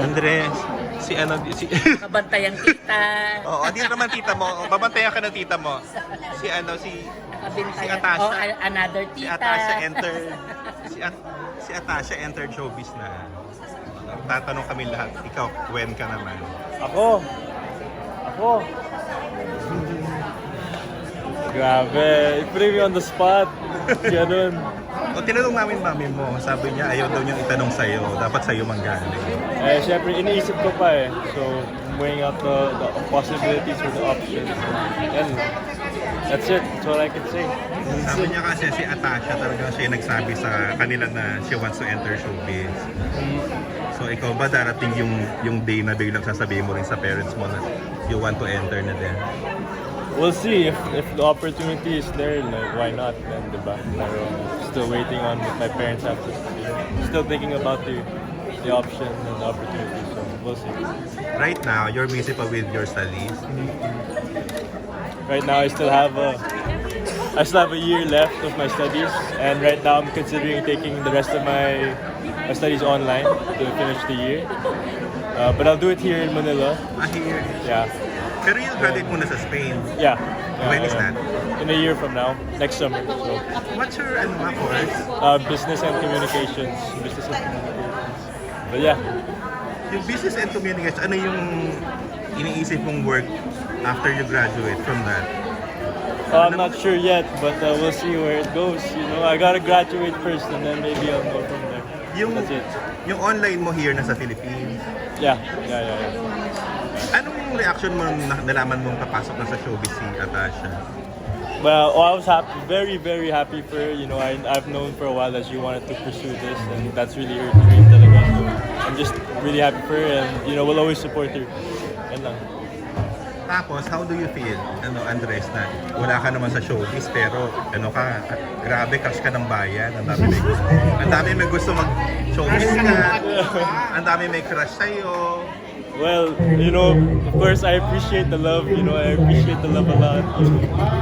Andres, si ano, si... Kabantayang kita. Oo, di naman tita mo. Babantayan ka ng tita mo. Si ano, si Atasha. Oh, another Si tita. Atasha entered. Si Atasha entered showbiz na. Tatanong kami lahat, ikaw, when ka naman? Ako. Grabe, i-put me on the spot. Ganun. O tinanong namin mami mo, sabi niya ayaw daw niyang itanong sa'yo, dapat sa'yo manggaling. Eh, syempre, iniisip ko pa eh. So, weighing up the possibilities or the options. And that's it. That's all I can say. Sabi niya kasi si Atasha talagang siya yung nagsabi sa kanila na she wants to enter showbiz. So ikaw ba darating yung day na biglang sasabihin mo rin sa parents mo na you want to enter na din? We'll see if the opportunity is there, like why not then, diba? Pero still waiting on what my parents have to say. Still thinking about the options and the opportunities, so we'll see. Right now, you're busy pa with your studies. Right now I still have a year left of my studies, and right now I'm considering taking the rest of my studies online to finish the year. But I'll do it here in Manila. Here. Yeah. Pero yung graduate muna sa Spain. Yeah. When is that? In a year from now, next summer. So, What's your course? business and communications. But yeah. Yung business and communication, ano yung iniisip mong work after you graduate from that? I'm not sure yet, but we'll see where it goes. You know, I gotta graduate first, and then maybe I'll go from there. That's it. Yung online mo here na sa Philippines, Yeah. anong reaction mo nung nalaman mong papasok na sa showbiz si Atasha? Well, I was happy, very, very happy for her. You know, I've known for a while that she wanted to pursue this, and that's really her dream talaga. So I'm just really happy for her, and you know, we'll always support her. Yan lang. Tapos, how do you feel, Andres, na wala ka naman sa showbiz, pero grabe, crush ka ng bayan, ang dami may gusto mag-showbiz ka, ang dami may crush sa'yo. Well, you know, of course, I appreciate the love. You know, I appreciate the love a lot.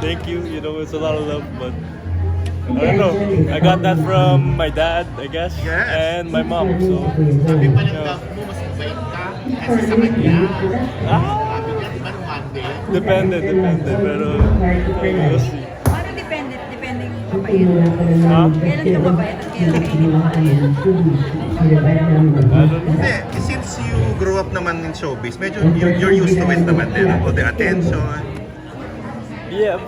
Thank you. You know, it's a lot of love, but I don't know. I got that from my dad, I guess, Yes. and my mom. So, Sabi pa ng love mo, mas mabait ka kasi sa kanya. Sabi niya, di ba nung Monday? depende, pero we'll see. Paano depende? Depende yung mabait. Ha? Kailan ka mabait at kailan ka hindi mabait? I don't know. Hindi, since you grew up naman in showbiz, medyo you're used to it naman din, o the attention. Yeah,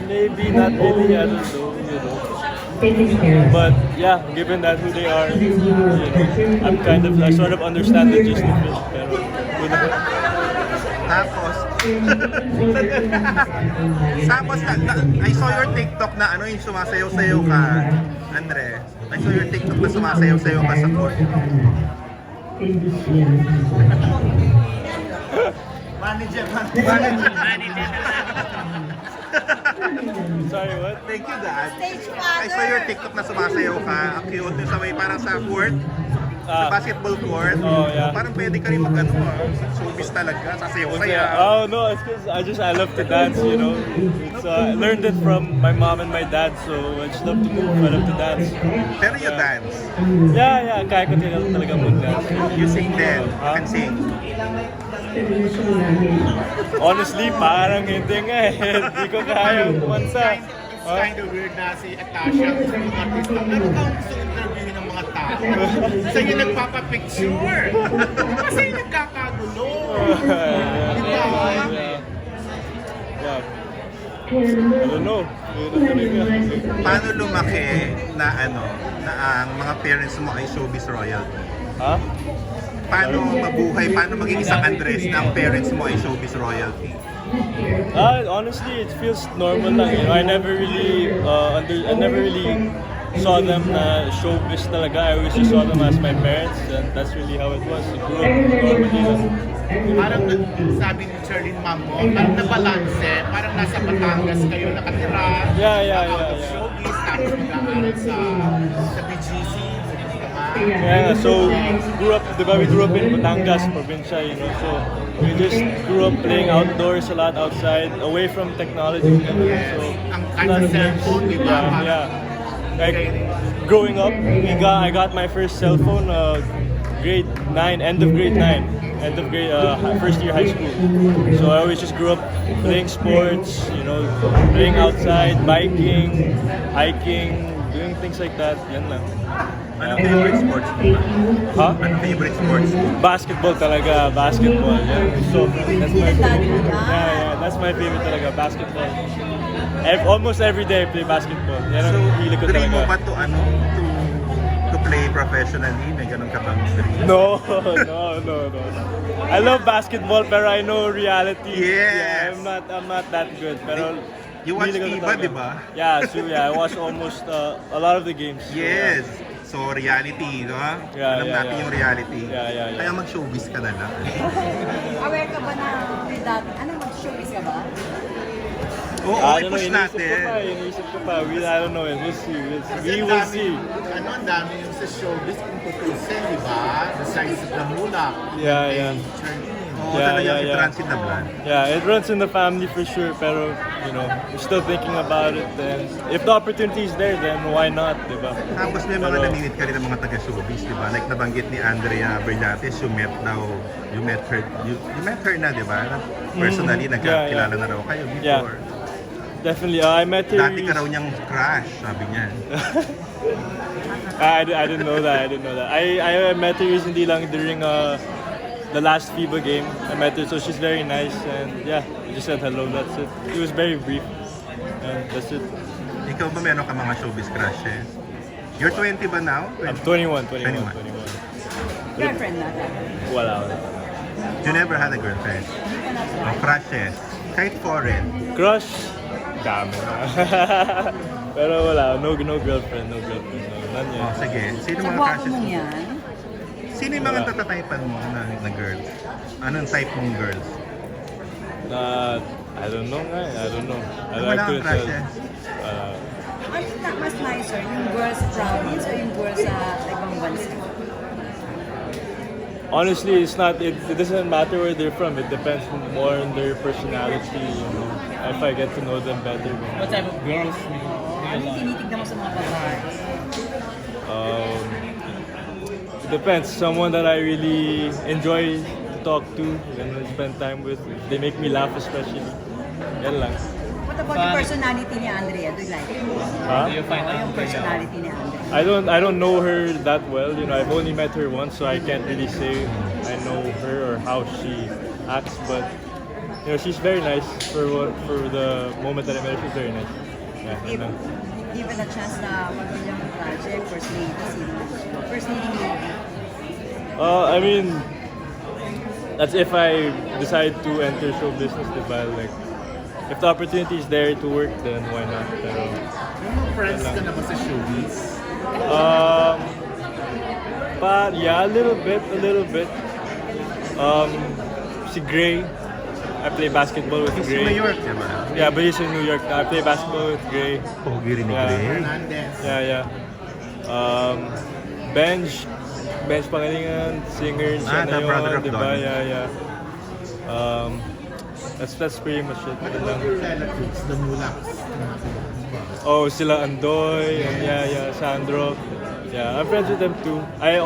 maybe not really, I don't know, you know. But yeah, given that who they are, you know, I sort of understand the gist of it. Pero, who knows? Tapos, I saw your TikTok na yung sumasayaw-sayaw ka, Andre. I saw your TikTok na sumasayaw-sayaw ka sa court. Manager. Sorry, what? Thank you, Dad. Stage I saw your TikTok na sumasayaw ka. Ang cute yung sa may parang sa court. Sa basketball court. Oh, yeah. Parang pwede ka rin showbiz talaga. Sasayaw-sayaw. Oh no, it's because I love to dance, you know. It's, I learned it from my mom and my dad, so I just love to move, I love to dance. Pero you dance. Yeah, kaya ko talaga mag-dance. You sing then. You can sing. Honestly, parang hindi nga eh. Hindi ko kaya pumansa. It's kind of weird na si Atasha, gusto ng artista. Pero ikaw gusto interviewin ng mga tao. Sa'yo nagpapapicture. Kasi nagkakagulo. Di ba? Yeah. I don't know. Paano lumaki na ang mga parents mo ay showbiz royalty? Ha? Paano mabuhay, paano maging isang Andres na ang parents mo ay showbiz royalty? Honestly, it feels normal lang. You know, I never really saw them na showbiz talaga. I always just saw them as my parents, and that's really how it was. I grew up normally lang. Parang sabi ni Charlene Ma'am mo, parang nabalanse, parang nasa Batangas kayo nakatira. Yeah. Out of showbiz, tapos mag-aaral sa BGC. Yeah, so we grew up in Batangas, probinsya, you know, so we just grew up playing outdoors a lot, outside, away from technology. So, Ang kahit sa cellphone, di ba? yeah. Like, growing up, I got my first cell phone grade 9, end of grade 9, first year high school. So I always just grew up playing sports, you know, playing outside, biking, hiking, doing things like that. Yan lang. Anong favorite sports mo? Huh? Anong favorite sports mo? Basketball talaga, basketball. Yeah. So that's my favorite. Ah. Yeah, that's my favorite talaga, basketball. Almost every day I play basketball. Yan ang hilig ko dream mo talaga. ba to play professionally? May ganun ka bang dream? No. I love basketball pero I know reality. Yes. Yeah, I'm not that good. Pero You watch hilig ko FIBA, talaga. di ba? Yeah, so I watch almost a lot of the games. So, Yes. So, reality, no? Yeah, Alam yeah, natin yeah. yung reality. Yeah. Kaya mag-showbiz ka na lang. Aware ka ba na with that? Ano, mag-showbiz ka ba? Oo, I don't know, i-push iniisip ko pa. I don't know, we'll see. We will see. Ano, ang dami yung sa showbiz kung tutusin, di ba? The size of the mulak. Yeah. Oo, Yeah, talagang yeah. i-trans in the blood. Yeah, it runs in the family for sure, pero, you know, we're still thinking about it. Then, if the opportunity is there, then why not, di ba? Tapos may mga Pero- naninit ka rin ng mga taga-showbiz, di ba? Like nabanggit ni Andrea Bernates, you met her na, di ba? Personally, nagkakilala na raw kayo Yeah. before. Definitely, I met her. Dati ka raw niyang crush, sabi niya. I didn't know that. I met her recently lang during the last FIBA game. I met her, so she's very nice, and yeah, we just said hello. That's it. It was very brief, and that's it. Ikaw ba meron ka mga showbiz crushes? You're 20 ba now? I'm 21. Girlfriend na. Wala. You never had a girlfriend? O crushes? Kahit foreign? Crush? Dami na. Pero wala, no girlfriend, no. None O yet. sige, sino Sa mga gwapo crushes mong mo? yan. Sino yung mga Wala. tatatypan mo na girls? Anong type mong girls? I don't know nga. I don't know. Wala kang couldn't tell. crushes? Ano na mas nicer, yung girls sa province o yung girls sa ibang bansa? Honestly, it doesn't matter where they're from. It depends more on their personality, you know. If I get to know them better. What type of girls? Anong tinitignan mo sa mga babae? It depends. Someone that I really enjoy to talk to and spend time with. They make me laugh especially. Yan lang. What about yung personality ni Andrea? Do you like it? Huh? Do you find O out? yung personality ni Andrea? I don't know her that well. You know, I've only met her once, so I can't really say I know her or how she acts. But you know, she's very nice for the moment that I met her. She's very nice. Yeah, If yan lang. given a chance na mag-ilang project, first lady movie. I mean, that's if I decide to enter show business, diba? Like, if the opportunity is there to work, then why not? Pero, Yung mga friends ka na ba sa showbiz? but yeah, a little bit. Si Gray, I play basketball with He's Gray. in New York, di ba? Yeah, but he's in New York now. I play basketball with Gray. Pogi rin ni Yeah. Gray. Hernandez. Yeah. Benj Pangalingan, singer siya na the brother of yun, diba? Don. Yeah. That's pretty much it. What Yun about lang. your relatives, the mulaks? Oh, sila Andoy, and yeah, Sandro. Yeah, I'm friends with them too. I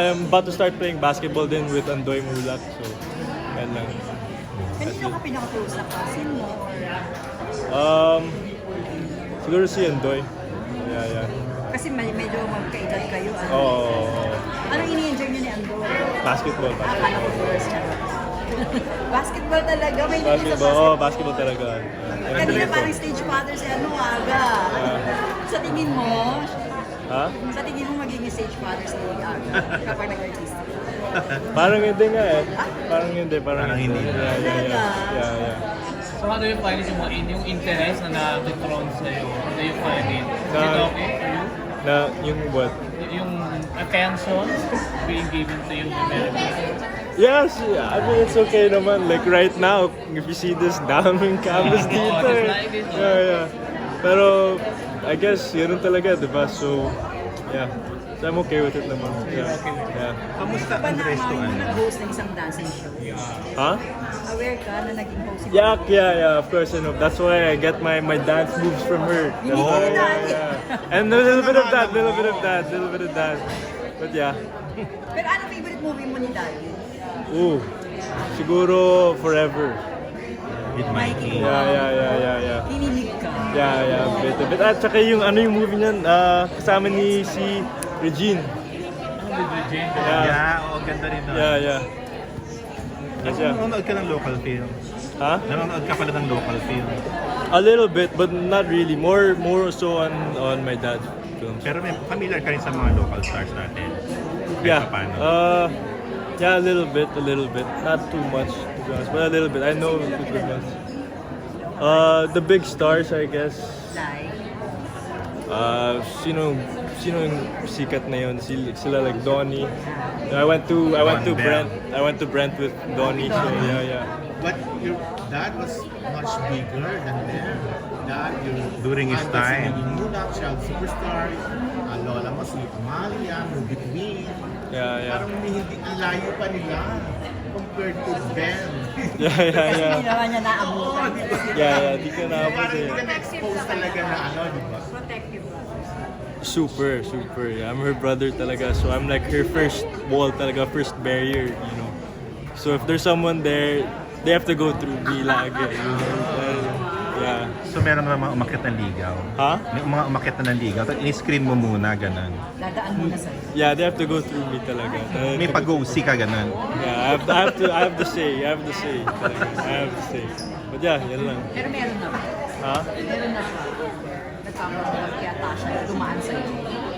am about to start playing basketball then with Andoy Mulak, so yan lang. Kanino ka pinaka-close na cousin mo? Siguro si Andoy. Yeah. Kasi medyo magkaedad kayo. Ano? Oh, Anong ini-enjoy niyo ni Ando? basketball. Akala ko girls na. Basketball talaga. May hindi sa Basketball. basketball. Basketball talaga. Kanina parang stage father si ano, aga. Sa tingin mo, Ha? sa tingin mo magiging stage father si aga kapag nag-artist. Parang hindi nga eh. Parang hindi. Parang hindi. Yeah. So how do you find it yung interest na na-dethrone sa'yo? How do you find it? Is it Na- okay for you? Na yung what? Yung attention being given to you in America? Yes, I mean it's okay naman. Like right now, if you see this daming cameras dito just eh. like this, Yeah. Pero I guess yun talaga, diba? So, yeah. So I'm okay with it naman. Yeah. Yeah. Kamusta Ba na Andres to ano? mag-host ng isang dancing show? Huh? Aware ka na naging host si Yeah, of course, I know. That's why I get my dance moves from her. That's why, yeah. And a little bit of that. But yeah. Pero ano favorite movie mo ni Daddy? Ooh, siguro Forever. With Mikey. Yeah. Hinilig ka. Yeah, bit. At saka yung movie niyan, kasama ni si Regine. Yeah, oo, ganda rin nun. Yeah. Yes, yeah. Nanonood ka ng local film. Huh? Nanonood ka pala ng local film. A little bit, but not really. More so on my dad's films. Pero may familiar ka rin sa mga local stars natin. Yeah. Paano? Yeah, a little bit. Not too much, to be honest, but a little bit. I know the good ones. The big stars, I guess. Like, Sino yung sikat na yun? Sila like Donnie. I went to Bell. Brent with Donnie. So yeah. But your dad was much bigger than them. Dad, your During his time. Nuna, Child Superstar, lola mo si Amalia, Movie Queen. Yeah. Parang hindi, ang layo pa nila compared to them. Yeah. hindi naman niya naabutan. Yeah, di ka na Parang hindi ka na-expose talaga na di ba? Protective ba? Super. Yeah. I'm her brother talaga, so I'm like her first wall talaga, first barrier, you know. So if there's someone there, they have to go through me lagi, you know. Yeah. So meron naman mga umakyat ng ligaw. Huh? May mga umakyat na ng ligaw. Tapos in-screen mo muna, ganun. Dadaan muna sa'yo. Yeah, they have to go through me talaga. May pag-go-see ka, ganun. Yeah, I have to say talaga. I have to say. But yeah, yan lang. Pero meron na ba? Huh? Meron na siya. Nagkakaroon kaya Tasha na dumaan sa'yo.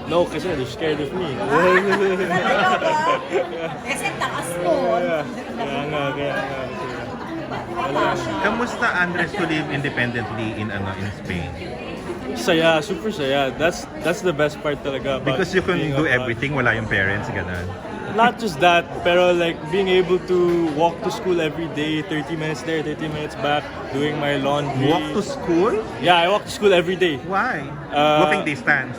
No, kasi they're scared of me. Talaga ba? Kasi takas mo. Yeah. Kaya nga. Tasha. Kamusta Andres to live independently in Spain? Saya, super saya. That's the best part talaga about Because you can being do abroad. everything, wala yung parents, ganun. Not just that, pero like being able to walk to school every day, 30 minutes there, 30 minutes back, doing my laundry. Walk to school? Yeah, I walk to school every day. Why? Walking distance.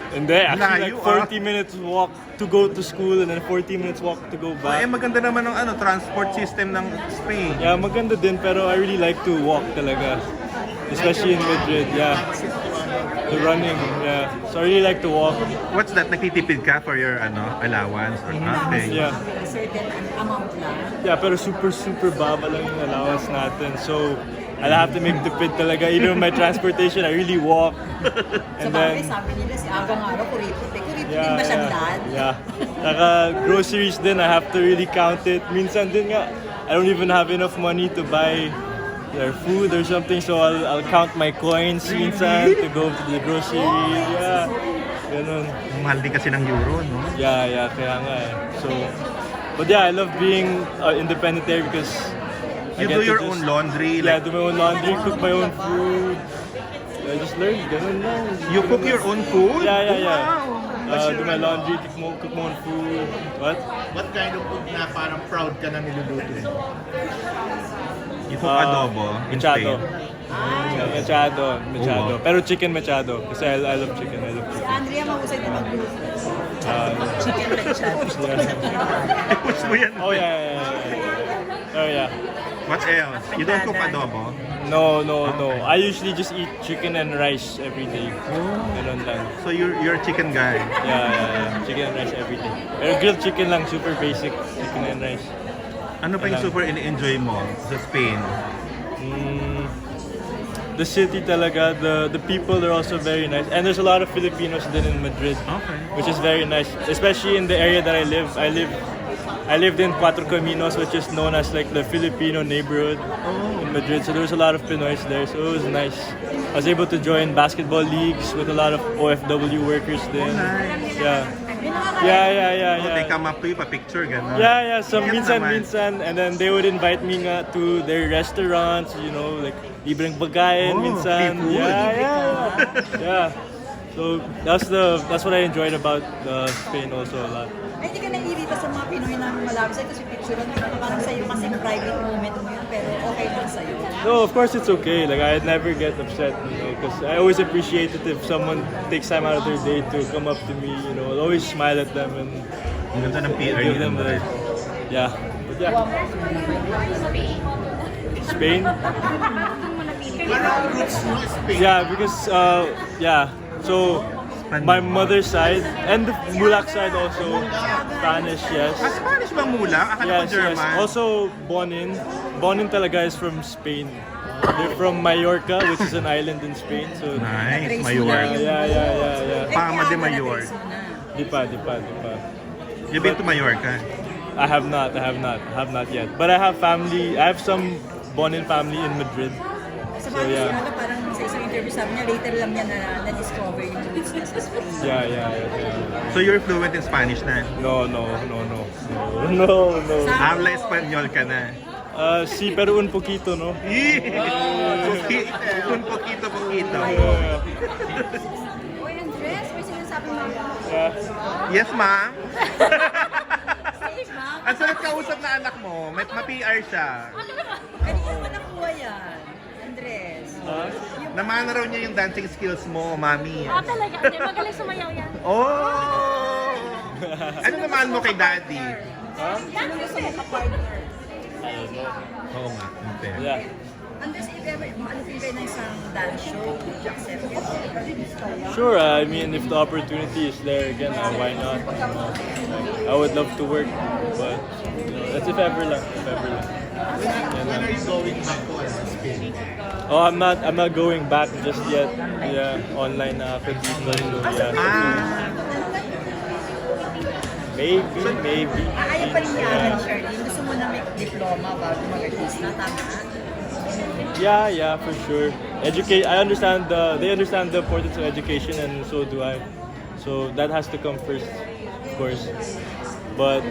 And then actually Layo, like 40 minutes walk to go to school and then 40 minutes walk to go back. Maganda naman ng transport system ng Spain. Yeah, maganda din pero I really like to walk talaga. Especially in Madrid, yeah. The running, yeah. So I really like to walk. What's that? Nagtitipid ka for your allowance? Or, okay. Yeah. A certain amount lang. Yeah, pero super baba lang yung allowance natin. So I'll have to make the pid talaga. Even with my transportation, I really walk. Sa And bagay, then sabi nila si Aga nga raw, kuripot. Kuripot din ba siyang dad? Yeah. Saka groceries din, I have to really count it. Minsan din nga, I don't even have enough money to buy their food or something, so I'll count my coins minsan to go to the grocery. Yeah. Ganun. Mahal din kasi ng euro, no? Yeah, kaya nga eh. So, but yeah, I love being independent there because I You get do to your just- own laundry? Yeah, Like, do my own laundry, cook my own food. I just learned, ganun lang. you cook your own food? Yeah. Wow. Do my laundry, cook my own food. What? What kind of food na parang proud ka na niluluto mo? You cook adobo in Machado. Spain? Machado. wow. Pero chicken machado. Kasi I love chicken. Si Andrea mahusay din mag-group. Chicken lechon. Push mo yan. Oh yeah. Oh yeah. What else? You don't cook adobo? No. I usually just eat chicken and rice every day. Ganun lang. So you're a chicken guy. Yeah. Chicken and rice every day. Pero grilled chicken lang, super basic. Chicken and rice. Ano pa yung super in-enjoy mo sa Spain? The city talaga, the people are also very nice. And there's a lot of Filipinos din in Madrid. Okay. Which is very nice. Especially in the area that I live. I lived in Cuatro Caminos, which is known as like the Filipino neighborhood in Madrid. So there was a lot of Pinoys there, so it was nice. I was able to join basketball leagues with a lot of OFW workers then. Nice. Yeah. Oh, they Yeah. come up to you, pa-picture, gano'n. Yeah. So Cute naman. minsan, and then they would invite me nga to their restaurants, you know, like libreng pagkain Oh, minsan. free food. Yeah. So that's what I enjoyed about Spain also a lot. Ay, hindi ka naiirita sa mga Pinoy na malapit sa'yo kasi picture lang parang sa'yo kasi private moment mo yun pero okay lang sa'yo. No, of course it's okay. Like I never get upset, because I always appreciate it if someone takes time out of their day to come up to me. I'll always smile at them and Ang ganda ng PR give ni them Andres. yeah. But yeah. Spain? Parang roots mo, Spain. Yeah, because so my mother's side and the Mulak side also Spanish, yes. Ah, Spanish ba mula? Akala ko Yes, German. yes. Also Bonin talaga is from Spain. They're from Mallorca, which is an island in Spain. So Nice, Trace Mayor. mo na yeah. Fama de kaya Mayor. na-trace mo na. Di pa. You've been to Mallorca? I have not yet. But I have some Bonin family in Madrid. Sa So, bagay, yeah. parang sa isang interview sabi niya, later lang niya na-discover yung roots niya sa Spain. Yeah. So you're fluent in Spanish na? No. Habla Espanyol ka na? Sí, pero un poquito, no? Un poquito. Yeah. Uy, Andres, may sinasabi mo ako. Yeah. Yes, ma'am? Safe, ma'am. Ang sarap kausap na anak mo. May ma-PR siya. Kanina mo nakuha yan, Andres. Namana raw niya yung dancing skills mo, mami. Ah, talaga? Hindi, magaling sumayaw yan. Oh! Ano naman mo kay daddy? Sino gusto mo ka-partner? Oo nga, unfair. Yeah. Andres, if ever, maalupin kayo ng isang dance show, accept it. Sure, I mean, if the opportunity is there again, why not? I would love to work, but that's if ever lang. When are you going back to Spain? Oh, I'm not going back just yet. Yeah, online na ako dito. So, yeah. Maybe. Ayaw pa rin niya, Shirley. Gusto mo na may diploma bago mag-artista, tama? Yeah, for sure. They understand the importance of education, and so do I. So that has to come first, of course. But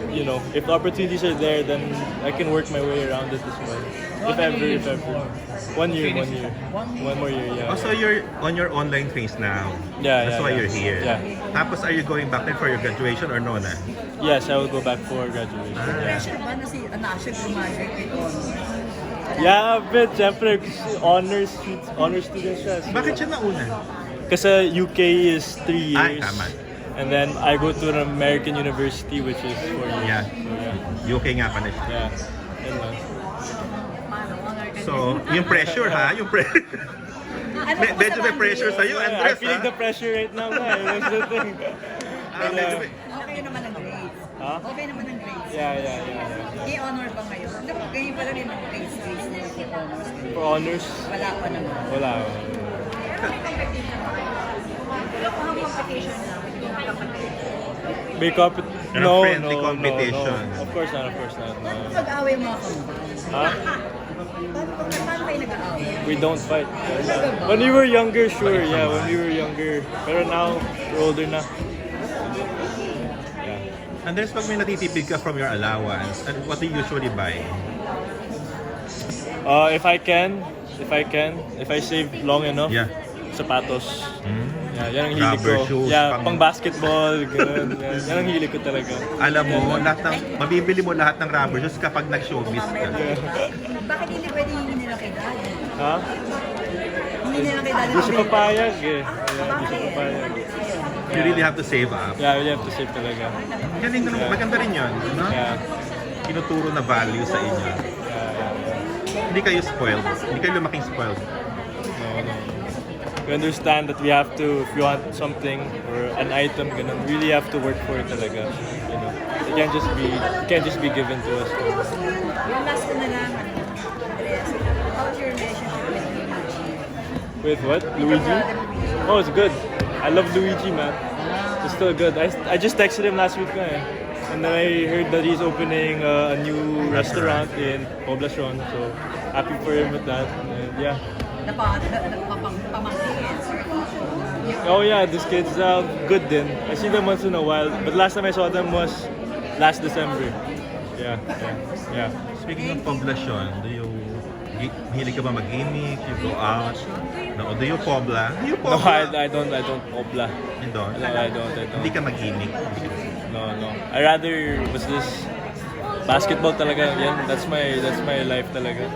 if the opportunities are there, then I can work my way around it as well. If ever. 1 year. One more year, yeah. Also, you're on your online phase now. Yeah, That's why you're here. Yeah. Tapos, are you going back there for your graduation or no na? Yes, I will go back for graduation. Yeah. Pressure ba na si Anasha graduate with honors? Yeah, but syempre, honors student siya. So, Bakit siya nauna? kasi UK is 3 years. tama. And then I go to an American university, which is 4 years. Yeah. So, yeah. UK nga pala siya. Yeah. Yun lang. So, yung pressure ha? Yung pressure. Ano po Medyo sa may pressure Andres? sa'yo, Yeah, Andres I'm feeling ha? the pressure right now, man. That's the thing. Medyo may... Okay naman ang grades. Ha? Okay naman ang grades. Yeah. I-honor ba ngayon? Hindi ko ganyan pala rin ang grades nila for honors. For honors, Wala pa naman. wala. May Ano, no, friendly no, competition. No. Of course not. Paano pag-away mga kamukha? Huh? Paano kayo nag-aaway? We don't fight. When we were younger, sure, yeah, when we were younger. Pero now, we're older na. Yeah. Andres, pag may natitipid ka from your allowance, what do you usually buy? If I save long enough, Yeah. sapatos. Yeah, yan ang hilig Rubber ko. shoes, Yeah, pang basketball, ganun. Yan ang hilig ko talaga. Alam mo, mabibili mo lahat ng rubber shoes kapag nag-showbiz ka. Bakit hindi pwede hingin nila kay daddy? Ha? Hindi nila kay daddy. Hindi siya mabili. papayag eh. Yeah, hindi siya papayag. You really have to save up. Yeah, we have to save talaga. Galing na naman, maganda rin yun. No? Yeah. Tinuturo na value sa inyo. Hindi kayo spoiled. Hindi kayo lumaking spoiled. No. We understand that we have to, if you want something or an item, ganun, really have to work for it talaga. It can't just be given to us. Yung last ko na lang, Andres, how's your relationship with Luigi? With what? Luigi? Oh, it's good. I love Luigi, man. It's still good. I just texted him last week na eh. And then I heard that he's opening a new restaurant in Poblacion. So happy for him with that. And yeah. Pamangkin, sir. Oh yeah, these kids good din. I see them once in a while. But last time I saw them was last December. Yeah. Speaking of poblasyon, do you Mahilig ka ba mag-gimmick? You go out? No, do you pobla? Do you No, pobla? I don't obla. You don't? No, I don't. Hindi ka mag-gimmick? No. I rather was this basketball talaga. Yan, that's my life talaga.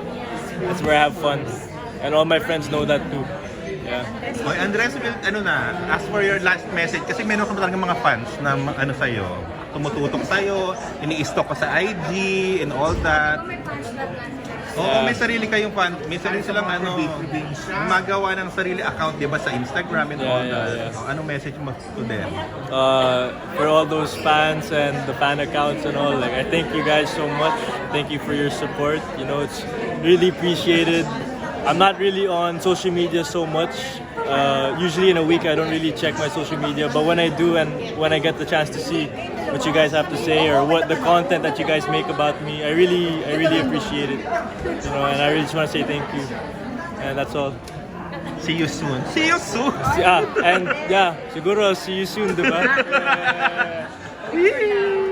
That's where I have fun. And all my friends know that too. Yeah. Oy, Andres, as for your last message, kasi meron ka talaga mga fans na sa'yo, tumututok sa'yo, ini-stalk ka sa IG and all that. Oo, may sarili kayong fan, may sarili silang gumagawa ng sarili account, di ba, sa Instagram and all that. Yeah. Oh, anong message mo to them? For all those fans and the fan accounts and all, like I thank you guys so much. Thank you for your support. You know, it's really appreciated. I'm not really on social media so much. Usually in a week I don't really check my social media, but when I do and when I get the chance to see what you guys have to say or what the content that you guys make about me, I really appreciate it. You know, and I really just want to say thank you. And that's all. See you soon. See you soon! And yeah, siguro I'll see you soon, diba? Yeah.